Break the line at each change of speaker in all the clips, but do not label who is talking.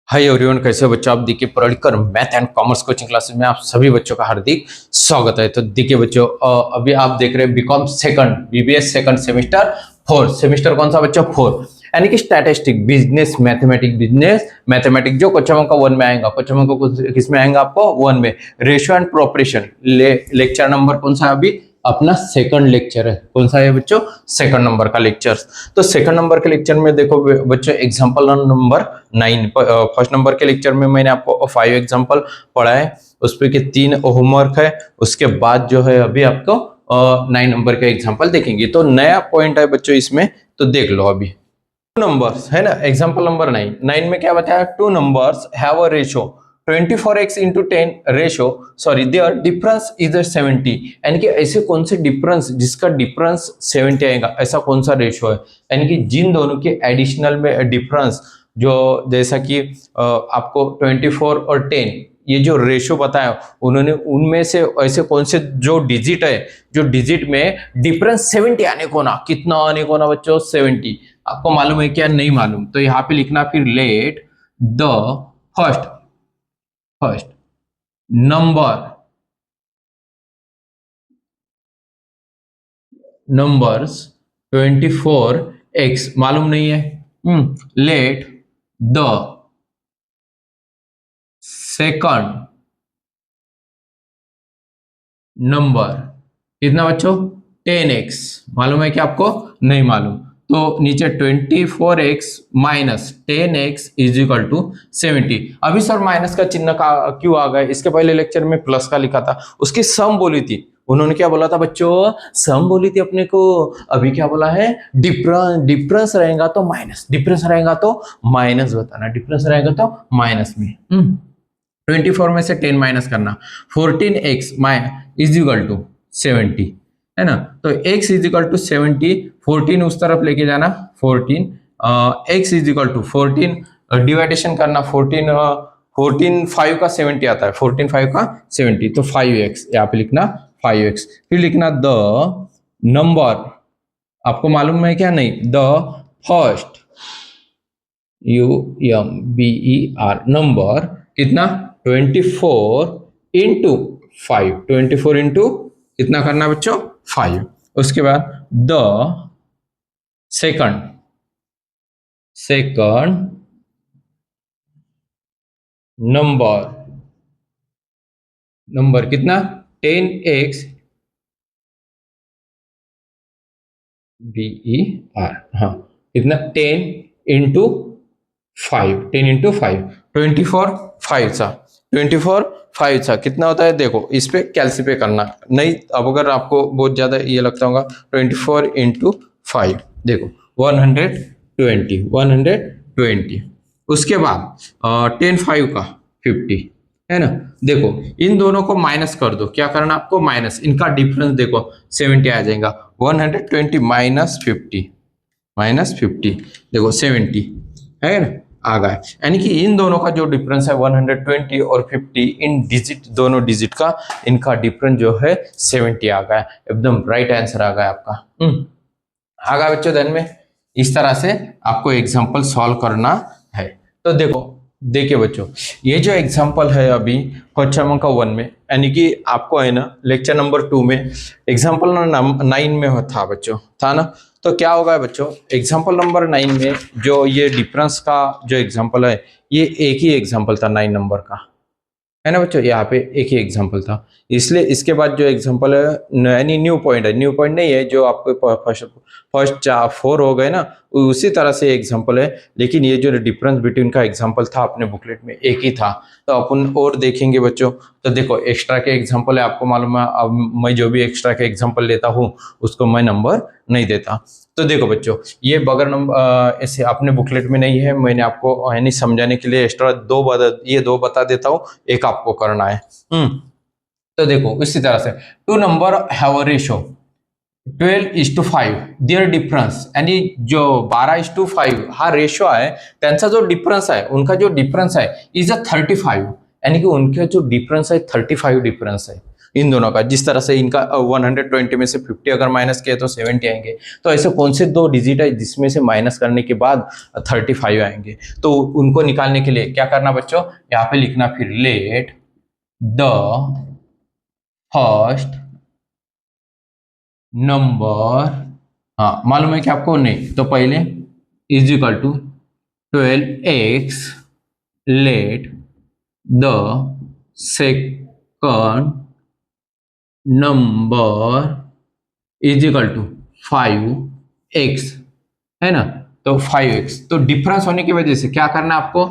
Hi everyone, कैसे हो बच्चों आप? देखिए पढ़कर math and commerce coaching classes में आप सभी बच्चों का हार्दिक स्वागत है। तो देखिए बच्चों, अभी आप देख रहे हैं BCom second BBS second semester fourth semester. कौन सा बच्चों? फोर्थ, यानी कि स्टैटिस्टिक बिजनेस मैथमेटिक जो क्वेश्चन का वन में आएगा। क्वेश्चन का किस में आएगा? आपको वन में। Ratio and proportion lecture number कौन सा है? अभी अपना सेकंड लेक्चर है। कौन सा है बच्चों? सेकंड नंबर का लेक्चर। तो सेकंड नंबर के लेक्चर में देखो बच्चों, एग्जांपल नंबर 9। फर्स्ट नंबर के लेक्चर में मैंने आपको 5 एग्जांपल पढ़ा है, उस पे के 3 होमवर्क है। उसके बाद जो है अभी आपको 9 नंबर के एग्जांपल देखेंगे। तो नया पॉइंट है बच्चों इसमें, तो देख लो। अभी टू नंबर्स है ना, एग्जांपल नंबर 9 में क्या बताया? Two numbers have a ratio 24x into 10 ratio, sorry there difference is 70। यानी कि ऐसे कौन से डिफरेंस जिसका डिफरेंस 70 आएगा, ऐसा कौन सा रेशियो है? यानी कि जिन दोनों के एडिशनल में डिफरेंस, जो जैसा कि आपको 24 और 10 ये जो रेशियो बताया उन्होंने, उनमें से ऐसे कौन से जो डिजिट है, जो डिजिट में डिफरेंस 70 आने को ना, कितना आने को ना बच्चों? 70। आपको मालूम है क्या? नहीं मालूम? तो यहाँ पे लिखना फिर late the first numbers 24x मालूम नहीं है। लेट द सेकंड नंबर कितना बच्चों? 10x मालूम है क्या आपको? नहीं मालूम। तो नीचे 24x minus 10x is equal to 70। अभी सर माइनस का चिन्ह का क्यों आ गया? इसके पहले लेक्चर में प्लस का लिखा था, उसकी सम बोली थी। उन्होंने क्या बोला था बच्चों? सम बोली थी अपने को। अभी क्या बोला है? डिफरेंस रहेगा तो माइनस, डिफरेंस रहेगा तो माइनस बताना, डिफरेंस रहेगा तो माइनस में। 24 में से 10 माइनस करना। 14x इज इक्वल टू 70 है ना। तो x इज इक्वल टू 70, 14 उस तरफ लेके जाना। 14 x इज इक्वल टू 14 डिवाइडेशन करना। 14 5 का 70 आता है, 14 5 का 70, तो 5x यहाँ पे लिखना 5x। फिर लिखना द नंबर, आपको मालूम है क्या? नहीं। द फर्स्ट UMBER नंबर कितना? 24 इंटू 5, 24 इंटू कितना करना बच्चों? 5। उसके बाद द सेकंड नंबर कितना? 10x BER, हाँ कितना? 10 इंटू 5, 10 इंटू 5, 24 5 सा कितना होता है? देखो इस पे कैलसिफाई करना नहीं। अब अगर आपको बहुत ज्यादा ये लगता होगा, 24 इंटू 5 देखो 120। उसके बाद 10 5 का 50 है ना। देखो इन दोनों को माइनस कर दो। क्या करना आपको? माइनस, इनका डिफरेंस देखो 70 आ जाएगा। 120 माइनस 50 देखो 70 है ना, आ गया। यानी कि इन दोनों का जो डिफरेंस है 120 और 50, इन डिजिट, दोनों डिजिट का इनका डिफरेंस जो है 70 आ गया। एकदम राइट आंसर आ गया आपका। आ गया बच्चों ध्यान में? इस तरह से आपको एग्जाम्पल सॉल्व करना है। तो देखिए बच्चों, ये जो एग्जाम्पल है अभी क्वेश्चन नंबर 1 में, यानी कि आपको है ना लेक्चर नंबर 2 में एग्जाम्पल 9 में था बच्चों, था ना। तो क्या होगा बच्चों, एग्जाम्पल नंबर 9 में जो ये डिफरेंस का जो एग्जाम्पल है, ये एक ही एग्जाम्पल था 9 नंबर का, है ना बच्चों। यहाँ पे एक ही एग्जाम्पल था, इसलिए इसके बाद जो एग्जाम्पल है यानी न्यू पॉइंट है, न्यू पॉइंट नहीं है। जो आपको फर्स्ट 4 हो गए ना, उसी तरह से एग्जाम्पल है। लेकिन ये जो डिफरेंस बिटवीन का एग्जाम्पल था अपने बुकलेट में एक ही था। तो अपन और देखेंगे बच्चों। तो देखो एक्स्ट्रा के एग्जाम्पल है, आपको मालूम है। अब मैं जो भी एक्स्ट्रा के एग्जाम्पल लेता हूँ उसको मैं नंबर नहीं देता। तो देखो बच्चों, ये बगैर नंबर ऐसे अपने बुकलेट में नहीं है। मैंने आपको यानी समझाने के लिए एक्स्ट्रा दो बता देता हूँ, एक आपको करना है। तो देखो इसी तरह से two number have a ratio 12:5 there difference, यानी जो 12:5 हा रेशियो आहे, त्यांचा जो डिफरेंस आहे, उनका जो डिफरेंस है इज 35, यानी कि उनका जो डिफरेंस है 35 डिफरेंस है। इन दोनों का। जिस तरह से इनका 120 में से 50 अगर माइनस किया तो 70 आएंगे। तो ऐसे कौन से दो डिजिट है जिसमें से माइनस करने के बाद 35 आएंगे? तो उनको निकालने के लिए क्या करना बच्चों, यहाँ पे लिखना फिर लेट द फर्स्ट नंबर, हाँ मालूम है कि आपको? नहीं तो पहले is equal to 12x let the second number is equal to 5x, है ना? तो 5x, तो डिफरेंस होने की वजह से क्या करना आपको,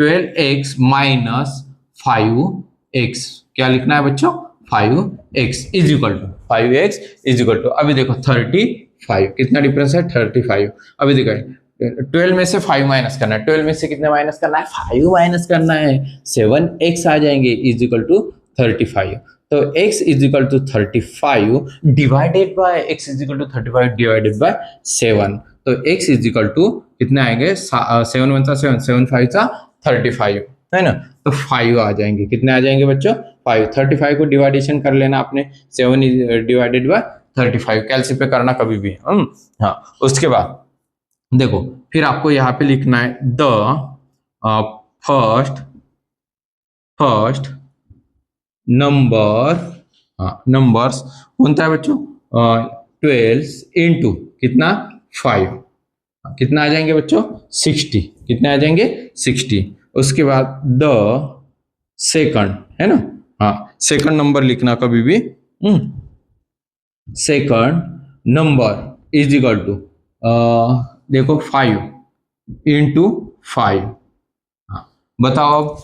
12x माइनस 5x, क्या लिखना है बच्चों, 5x is equal to 5x is equal to, अभी देखो 35, कितना डिफरेंस है 35। अभी देखो 12 में से 5 माइनस करना है, 12 में से कितने माइनस करना है, 5 माइनस करना है, 7x आ जाएंगे इज इक्वल टू 35। तो x is equal to 35 divided by x is equal to 35 divided by 7, तो x इज इक्वल टू कितने आएंगे, 7 वन सा 7, 7 5 सा 35, है ना? तो 5 आ जाएंगे, कितने आ जाएंगे बच्चों, 5। 35 को डिवाइडेशन कर लेना आपने, 7 डिवाइडेड बाय 35, कैलसी पे करना कभी भी। हाँ, उसके बाद देखो फिर आपको यहाँ पे लिखना है द फर्स्ट नंबर, हाँ नंबर्स कौनता है बच्चों, 12 इंटू कितना 5, कितना आ जाएंगे बच्चों 60, कितने आ जाएंगे 60। उसके बाद द सेकंड, है ना, हाँ सेकंड नंबर लिखना कभी भी, second number is equal to देखो 5 इंटू 5, हाँ बताओ अब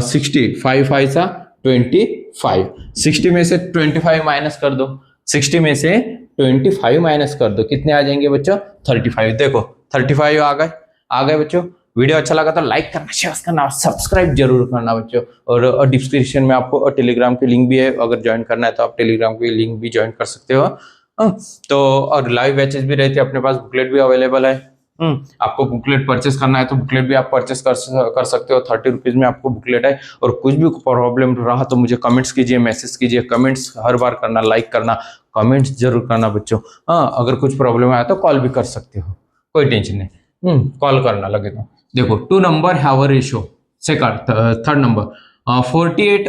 60, 5 5 सा 25, 60 में से 25 माइनस कर दो, 60 में से 25 माइनस कर दो, कितने आ जाएंगे बच्चों 35। देखो 35 आ गए बच्चों। वीडियो अच्छा लगा तो लाइक करना, शेयर करना, सब्सक्राइब जरूर करना बच्चों। और डिस्क्रिप्शन में आपको टेलीग्राम की लिंक भी है, अगर ज्वाइन करना है तो आप टेलीग्राम की लिंक भी ज्वाइन कर सकते हो। तो और लाइव बैचेस भी रहते हैं अपने पास, बुकलेट भी अवेलेबल है। आपको बुकलेट परचेस करना है तो बुकलेट भी आप परचेस कर सकते हो, 30 रुपीज में आपको बुकलेट है। और कुछ भी प्रॉब्लम रहा तो मुझे कमेंट्स कीजिए, मैसेज कीजिए, कमेंट्स हर बार करना, लाइक करना, कमेंट्स जरूर करना बच्चों। हाँ अगर कुछ प्रॉब्लम आया तो कॉल भी कर सकते हो, कोई टेंशन नहीं, कॉल करना लगे तो। देखो 2 number have a ratio, second third number 48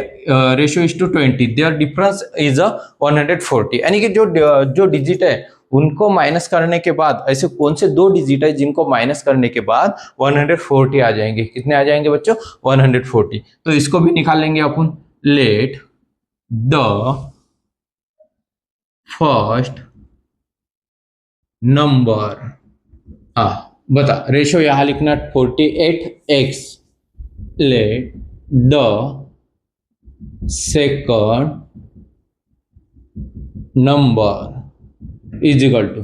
ratio is to 20, there difference is 140, यानी कि जो डिजिट है उनको माइनस करने के बाद ऐसे कौन से दो डिजिट है जिनको माइनस करने के बाद 140 आ जाएंगे, कितने आ जाएंगे बच्चों 140। तो इसको भी निकाल लेंगे अपन, लेट द फर्स्ट नंबर, हाँ बता रेशियो यहां लिखना 48x, let the second number is equal to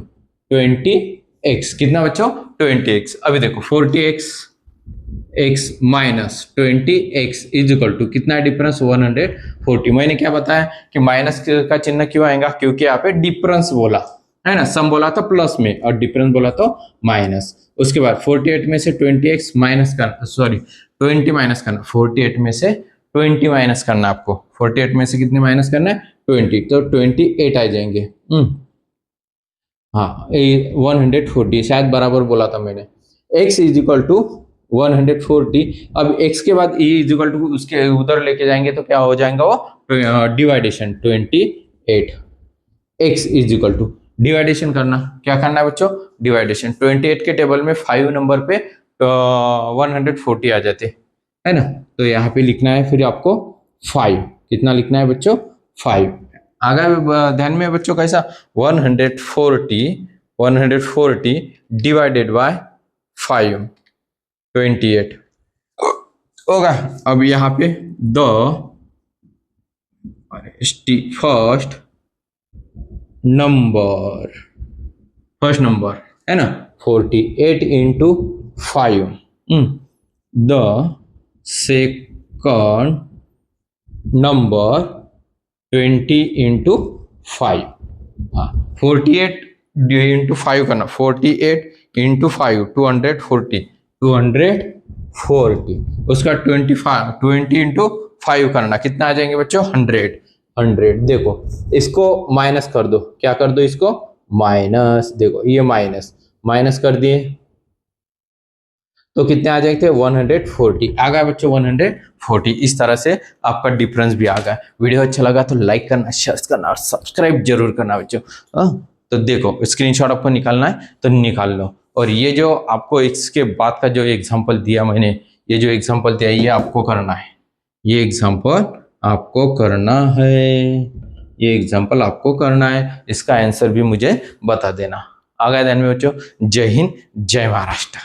20x, कितना बच्चों 20x। अभी देखो 40x minus 20x is equal to कितना डिफरेंस 140। मैंने क्या बताया कि माइनस का चिन्ह क्यों आएगा, क्योंकि यहाँ पे डिफरेंस बोला है ना, सम बोला तो प्लस में और डिफरेंस बोला तो माइनस। उसके बाद 48 में से 20x माइनस करना, सॉरी 20 माइनस करना, 48 में से 20 माइनस करना आपको, 48 में से कितने माइनस करना है 20, तो 28 आ जाएंगे। हाँ 140 शायद बराबर बोला था मैंने। x इज इक्वल टू 140, अब x के बाद e इज इक्वल टू उसके उधर लेके जाएंगे तो क्या हो जाएगा वो डिवाइडेशन 28, x इज इक्वल टू डिवाइडेशन करना, क्या करना है बच्चों डिवाइडेशन, 28 के टेबल में 5 नंबर पे 140 आ जाते है ना, तो यहाँ पे लिखना है फिर आपको 5, कितना लिखना है बच्चों 5। आगे ध्यान में बच्चों कैसा 140 डिवाइडेड बाय 5, 28 होगा। अब यहाँ पे द फर्स्ट नंबर है ना 48 into 5, the second number 20 into 5, हाँ 48 इंटू 5 करना, 48 इंटू 5 240, उसका 20 इंटू 5 करना, कितना आ जाएंगे बच्चों 100, 100। देखो इसको माइनस कर दो, क्या कर दो इसको माइनस, देखो ये माइनस माइनस कर दिए तो कितने आ जाएंगे 140 आ गया बच्चों 140। इस तरह से आपका डिफरेंस भी आ गया। वीडियो अच्छा लगा तो लाइक करना, शेयर करना और सब्सक्राइब जरूर करना बच्चों। तो देखो स्क्रीनशॉट आपको निकालना है तो निकाल लो। और ये जो आपको इसके बाद का जो एग्जांपल दिया मैंने, ये जो एग्जांपल दिया ये आपको करना है, ये एग्जांपल आपको करना है, ये एग्जांपल आपको करना है। इसका आंसर भी मुझे बता देना। आ गया ध्यान में बच्चों। जय हिंद, जय महाराष्ट्र।